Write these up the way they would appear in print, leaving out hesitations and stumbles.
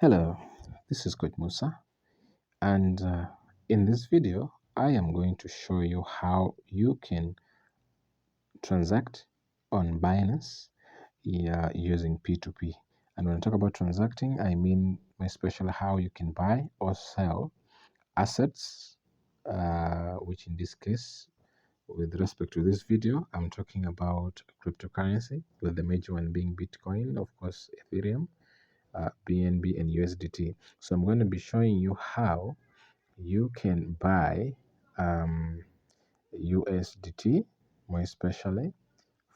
Hello, this is Coach Musa, and in this video, I am going to show you how you can transact on Binance using P2P. And when I talk about transacting, I mean especially how you can buy or sell assets, which in this case, with respect to this video, I'm talking about cryptocurrency, with the major one being Bitcoin, of course, Ethereum, BNB, and USDT. So I'm going to be showing you how you can buy USDT, more especially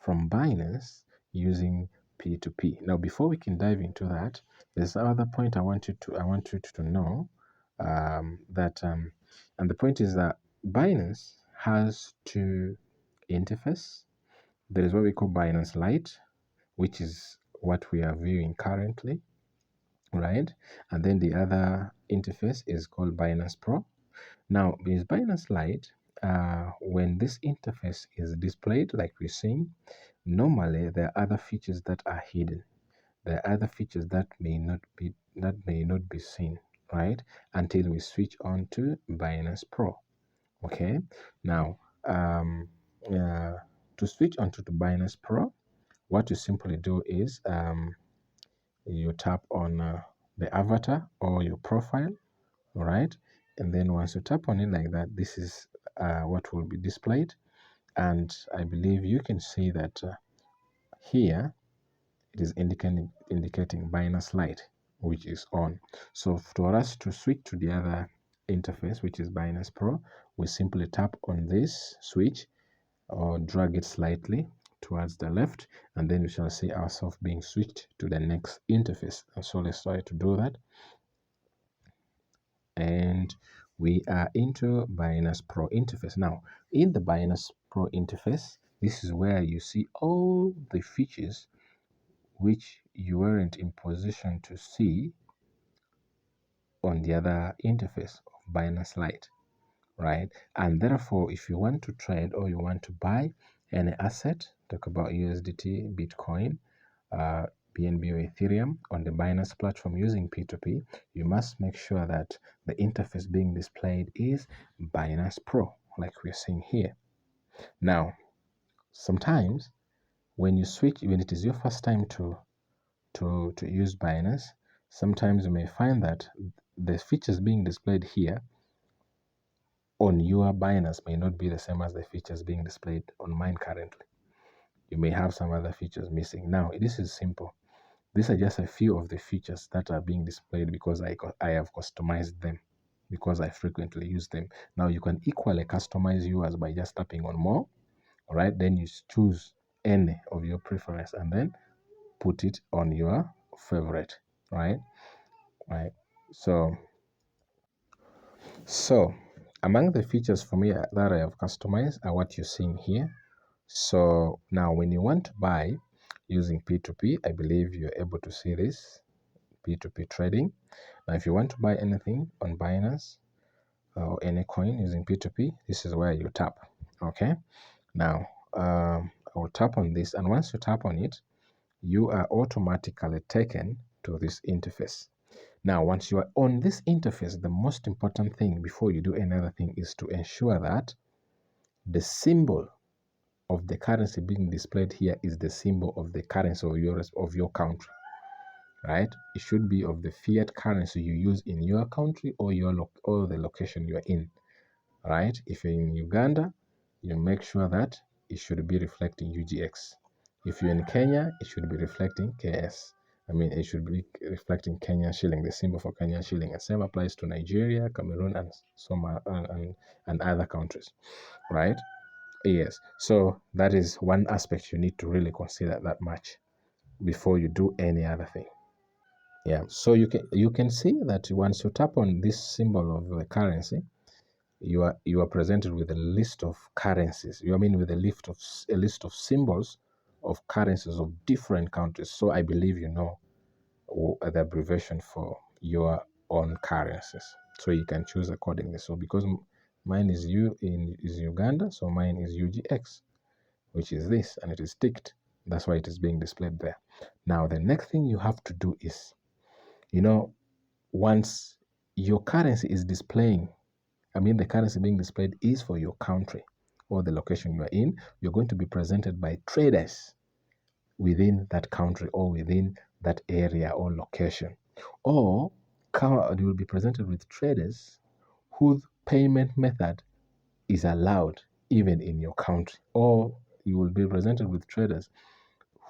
from Binance using P2P. Now, before we can dive into that, there's another point I want you to know and the point is that Binance has two interface. There is what we call Binance Lite, which is what we are viewing currently, right? And then the other interface is called Binance Pro. Now, with Binance Lite, when this interface is displayed, like we're seeing, normally there are other features that are hidden. There are other features that may not be seen, right? Until we switch on to Binance Pro. Okay. Now, to switch onto the Binance Pro, what you simply do is you tap on the avatar or your profile, all right? And then once you tap on it like that, this is what will be displayed. And I believe you can see that here it is indicating Binance Lite, which is on. So for us to switch to the other interface, which is Binance Pro, we simply tap on this switch or drag it slightly towards the left, and then we shall see ourselves being switched to the next interface. And so let's try to do that. And we are into Binance Pro interface. Now, in the Binance Pro interface, this is where you see all the features which you weren't in position to see on the other interface of Binance Lite, right? And therefore, if you want to trade or you want to buy any asset, talk about USDT, Bitcoin, BNB or Ethereum on the Binance platform using P2P, you must make sure that the interface being displayed is Binance Pro, like we're seeing here. Now, sometimes when it is your first time to use Binance, sometimes you may find that the features being displayed here on your Binance may not be the same as the features being displayed on mine currently. You may have some other features missing. Now, this is simple. These are just a few of the features that are being displayed because I have customized them, because I frequently use them. Now, you can equally customize yours by just tapping on more, all right? Then you choose any of your preference and then put it on your favorite, right? Right. So among the features for me that I have customized are what you're seeing here. So now when you want to buy using P2P, I believe you're able to see this P2P trading. Now, if you want to buy anything on Binance or any coin using P2P, this is where you tap. Okay. Now, I will tap on this, and once you tap on it, you are automatically taken to this interface. Now, once you are on this interface, the most important thing before you do another thing is to ensure that the symbol of the currency being displayed here is the symbol of the currency of your country, right? It should be of the fiat currency you use in your country or or the location you're in, right? If you're in Uganda, you make sure that it should be reflecting UGX. If you're in Kenya, it should be reflecting KS. It should be reflecting Kenyan shilling, the symbol for Kenyan shilling. And same applies to Nigeria, Cameroon, and and other countries, right? Yes. So that is one aspect you need to really consider that much before you do any other thing. Yeah. So you can see that once you tap on this symbol of the currency, you are presented with a list of currencies. With a list of symbols of currencies of different countries. So I believe you know the abbreviation for your own currencies, so you can choose accordingly. So because mine is Uganda, so mine is UGX, which is this, and it is ticked. That's why it is being displayed there. Now the next thing you have to do is, once your currency is displaying, the currency being displayed is for your country or the location you are in, you're going to be presented by traders within that country or within that area or location. Or you will be presented with traders whose payment method is allowed even in your country. Or you will be presented with traders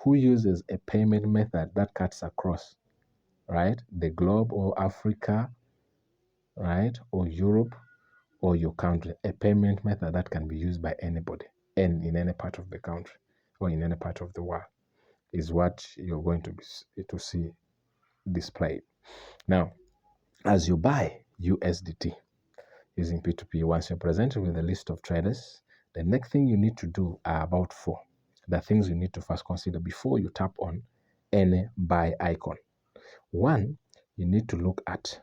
who uses a payment method that cuts across, right? The globe or Africa, right? Or Europe or your country. A payment method that can be used by anybody and in any part of the country or in any part of the world is what you're going to see displayed. Now, as you buy USDT using P2P, once you're presented with a list of traders, the next thing you need to do are about four. The things you need to first consider before you tap on any buy icon. One, you need to look at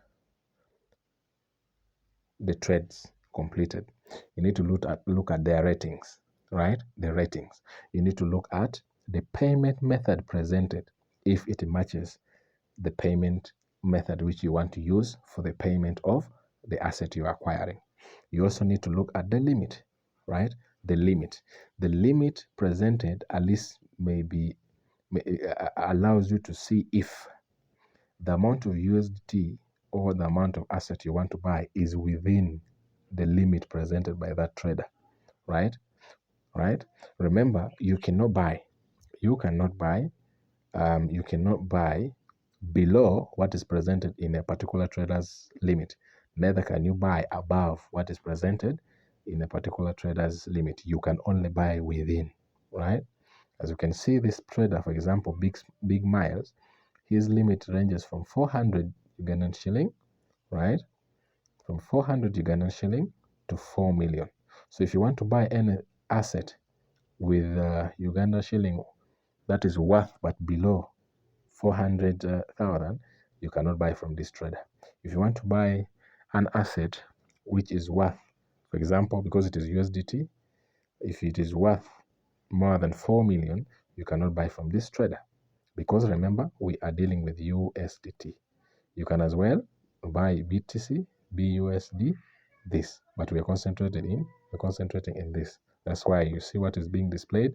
the trades completed. You need to look at their ratings, right? The ratings. You need to look at the payment method presented if it matches the payment method which you want to use for the payment of the asset you're acquiring. You also need to look at the limit, right? The limit. The limit presented at least allows you to see if the amount of USDT or the amount of asset you want to buy is within the limit presented by that trader, right? Right? Remember, you cannot buy below what is presented in a particular trader's limit. Neither can you buy above what is presented in a particular trader's limit. You can only buy within, right? As you can see, this trader, for example, Big Miles, his limit ranges from 400 Ugandan shilling, right? From 400 Ugandan shilling to 4 million. So if you want to buy any asset with Uganda shilling that is worth but below 400,000, you cannot buy from this trader. If you want to buy an asset which is worth, for example, because it is USDT, if it is worth more than 4 million, you cannot buy from this trader. Because remember, we are dealing with USDT. You can as well buy BTC, BUSD, this, but we're concentrating in this. That's why you see what is being displayed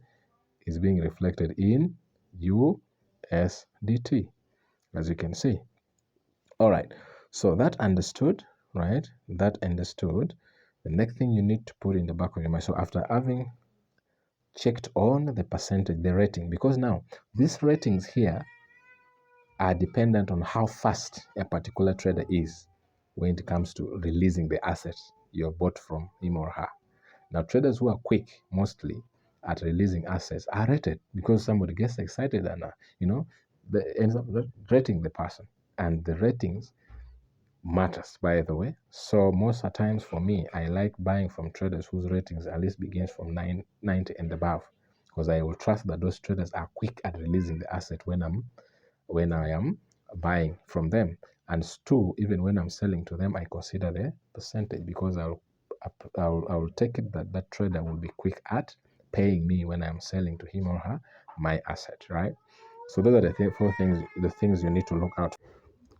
is being reflected in USDT, as you can see. All right, so that understood, right? That understood. The next thing you need to put in the back of your mind. So after having checked on the percentage, the rating, because now these ratings here are dependent on how fast a particular trader is when it comes to releasing the assets you bought from him or her. Now, traders who are quick mostly at releasing assets are rated because somebody gets excited and they ends up rating the person, and the ratings matters, by the way. So most of the times for me, I like buying from traders whose ratings at least begins from 90 and above, because I will trust that those traders are quick at releasing the asset when I am buying from them. And two, even when I'm selling to them, I consider the percentage, because I'll take it that that trader will be quick at paying me when I'm selling to him or her my asset, right? So those are the things you need to look out.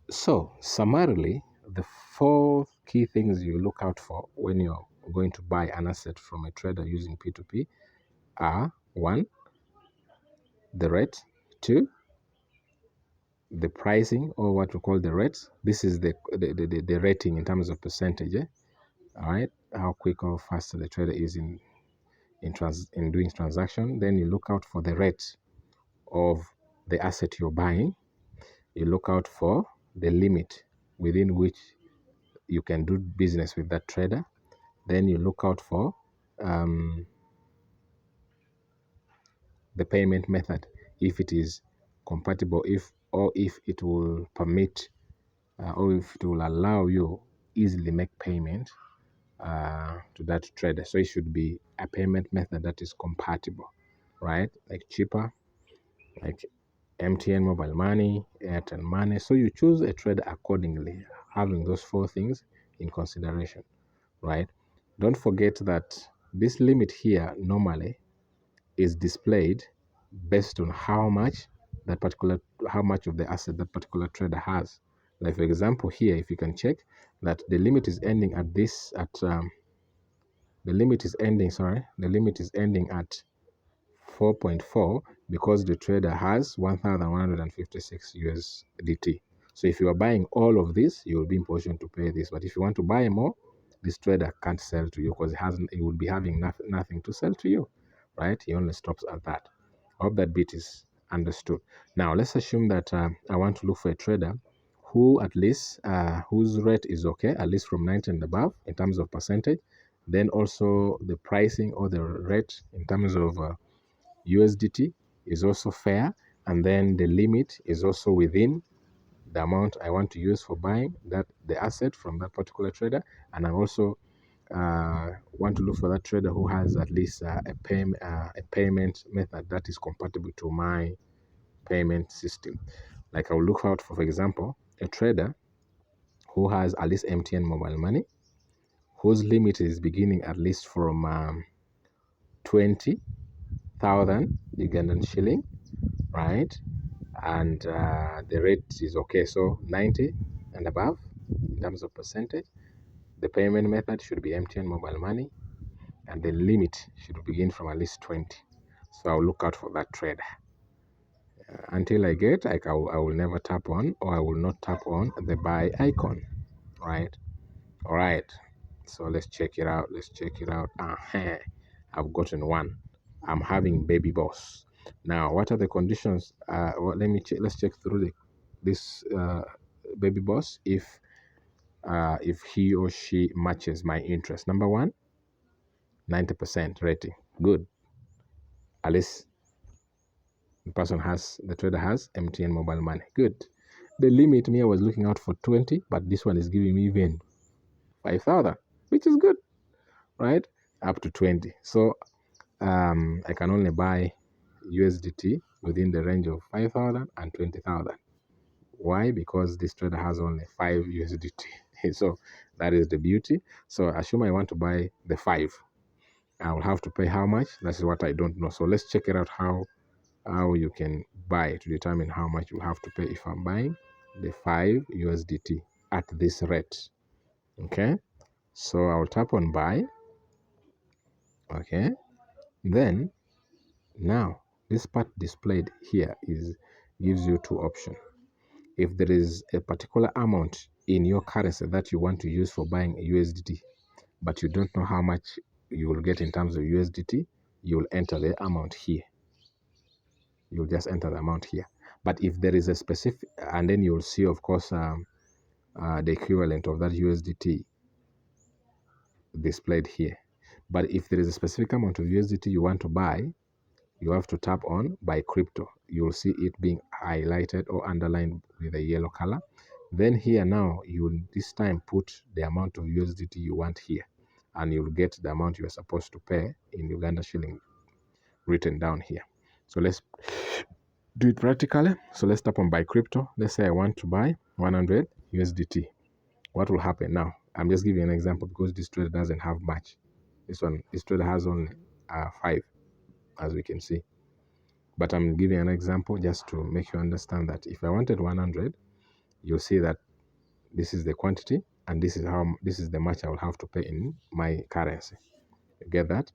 So summarily, the four key things you look out for when you're going to buy an asset from a trader using P2P are: one, the rate; two, the pricing, or what we call the rates. This is the rating in terms of percentage. All right, how quick or fast the trader is in doing transaction. Then you look out for the rate of the asset you're buying. You look out for the limit within which you can do business with that trader. Then you look out for the payment method, if it is compatible, if it will permit or if it will allow you easily make payment to that trader. So it should be a payment method that is compatible, right? Like cheaper, like MTN mobile money, Airtel money. So you choose a trader accordingly, having those four things in consideration, right? Don't forget that this limit here normally is displayed based on how much of the asset that particular trader has. Like for example, here, if you can check that the limit is ending at this, the limit is ending at 4.4 because the trader has 1,156 USDT. So if you are buying all of this, you will be in position to pay this. But if you want to buy more, this trader can't sell to you because he will be having nothing to sell to you, right? He only stops at that. I hope that bit is understood. Now let's assume that I want to look for a trader who at least whose rate is okay, at least from 90 and above in terms of percentage. Then also the pricing or the rate in terms of USDT is also fair, and then the limit is also within the amount I want to use for buying that the asset from that particular trader. And I also want to look for that trader who has at least a payment method that is compatible to my payment system. Like I will look out for example, a trader who has at least MTN mobile money, whose limit is beginning at least from 20,000 Ugandan shilling, right? And the rate is okay, so 90 and above in terms of percentage. The payment method should be MTN mobile money, and the limit should begin from at least 20. So I'll look out for that trader. Until I get, I will never tap on, or I will not tap on the buy icon, right? All right, so let's check it out. I've gotten one. I'm having baby boss. Now, what are the conditions? Well, let's check through this baby boss if he or she matches my interest. Number one, 90% rating. Good. At least the trader has MTN mobile money. Good. The limit me, I was looking out for 20, but this one is giving me even 5,000, which is good, right? Up to 20. So I can only buy USDT within the range of 5,000 and 20,000. Why? Because this trader has only 5 USDT. So that is the beauty. So assume I want to buy the 5. I will have to pay how much? That's what I don't know. So let's check it out how you can buy to determine how much you have to pay if I'm buying the 5 USDT at this rate. Okay. So I'll tap on buy. Okay. Then now this part displayed here gives you two options. If there is a particular amount in your currency that you want to use for buying a USDT, but you don't know how much you will get in terms of USDT, you will enter the amount here. You'll just enter the amount here. But if there is a specific, and then you'll see, of course, the equivalent of that USDT displayed here. But if there is a specific amount of USDT you want to buy, you have to tap on buy crypto. You'll see it being highlighted or underlined with a yellow color. Then here now, you will this time put the amount of USDT you want here, and you'll get the amount you are supposed to pay in Uganda shilling written down here. So let's do it practically. So let's tap on buy crypto. Let's say I want to buy 100 USDT. What will happen now? I'm just giving an example because this trader doesn't have much. This trader has only 5, as we can see. But I'm giving an example just to make you understand that if I wanted 100, you'll see that this is the quantity and this is the much I will have to pay in my currency. You get that?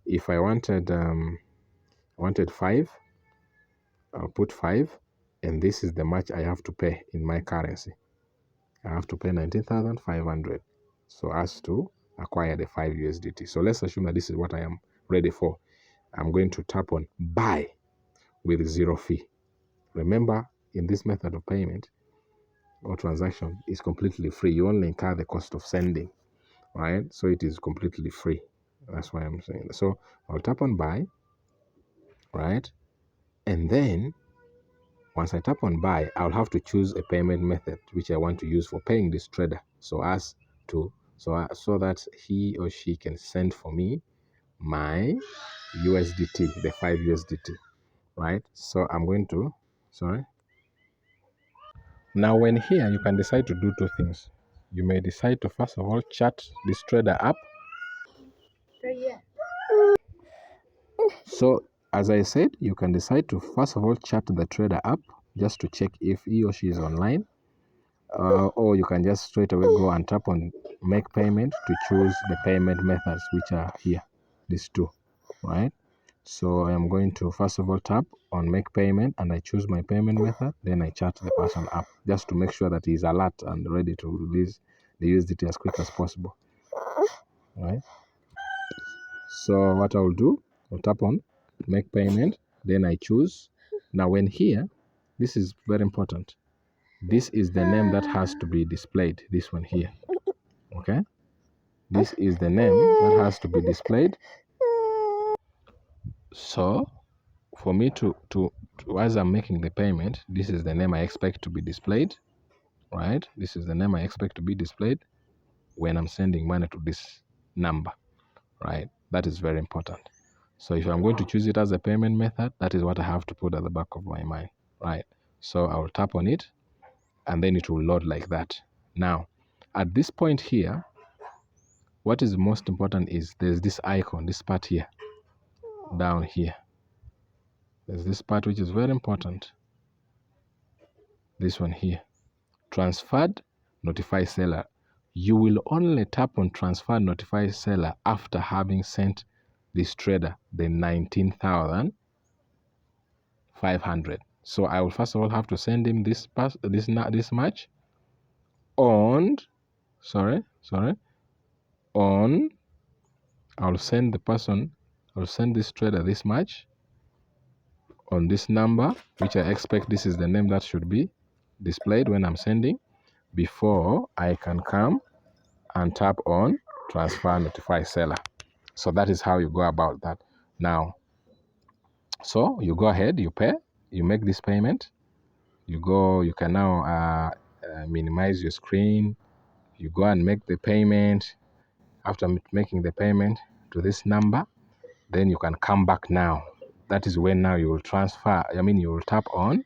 If I wanted 5, I'll put 5, and this is the much I have to pay in my currency. I have to pay 19,500 so as to acquire the 5 USDT. So let's assume that this is what I am ready for. I'm going to tap on buy with 0 fee. Remember, in this method of payment or transaction is completely free. You only incur the cost of sending, right? So it is completely free. That's why I'm saying that. So I'll tap on buy, right? And then once I tap on buy, I'll have to choose a payment method which I want to use for paying this trader so that he or she can send for me my USDT, the 5 USDT, right? So I'm going to, sorry. Now when here, you can decide to do two things. You may decide to first of all chat this trader up. So as I said, you can decide to first of all chat the trader up just to check if he or she is online. or you can just straight away go and tap on make payment to choose the payment methods, which are here, these two, right? So I am going to first of all tap on make payment, and I choose my payment method. Then I chat the person up just to make sure that he's alert and ready to release the USDT as quick as possible, right? So what I will do, I'll tap on make payment, then I choose. Now when here, this is very important. This is the name that has to be displayed, this one here, okay? This is the name that has to be displayed. So for me to as I'm making the payment, this is the name I expect to be displayed, right? This is the name I expect to be displayed when I'm sending money to this number, right? That is very important. So if I'm going to choose it as a payment method, that is what I have to put at the back of my mind, right? So I will tap on it, and then it will load like that. Now, at this point here, what is most important is there's this icon, this part here, down here. There's this part which is very important. This one here, transferred, notify seller. You will only tap on transfer notify seller after having sent this trader the 19,500. So I will first of all have to send him this much on, on, I'll send this trader this much on this number, which I expect this is the name that should be displayed when I'm sending, before I can come and tap on transfer notify seller. So that is how you go about that. Now, so you go ahead, you pay, you make this payment, you can now minimize your screen, you go and make the payment. After making the payment to this number, then you can come back now. That is when now you will transfer, you will tap on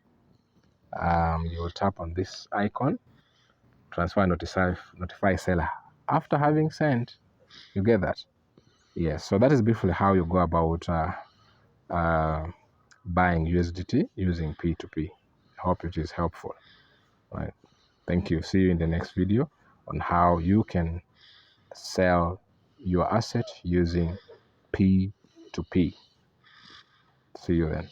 this icon, transfer notify seller. After having sent, you get that. Yes, so that is briefly how you go about buying USDT using P2P. I hope it is helpful. Right. Thank you. See you in the next video on how you can sell your asset using P2P. See you then.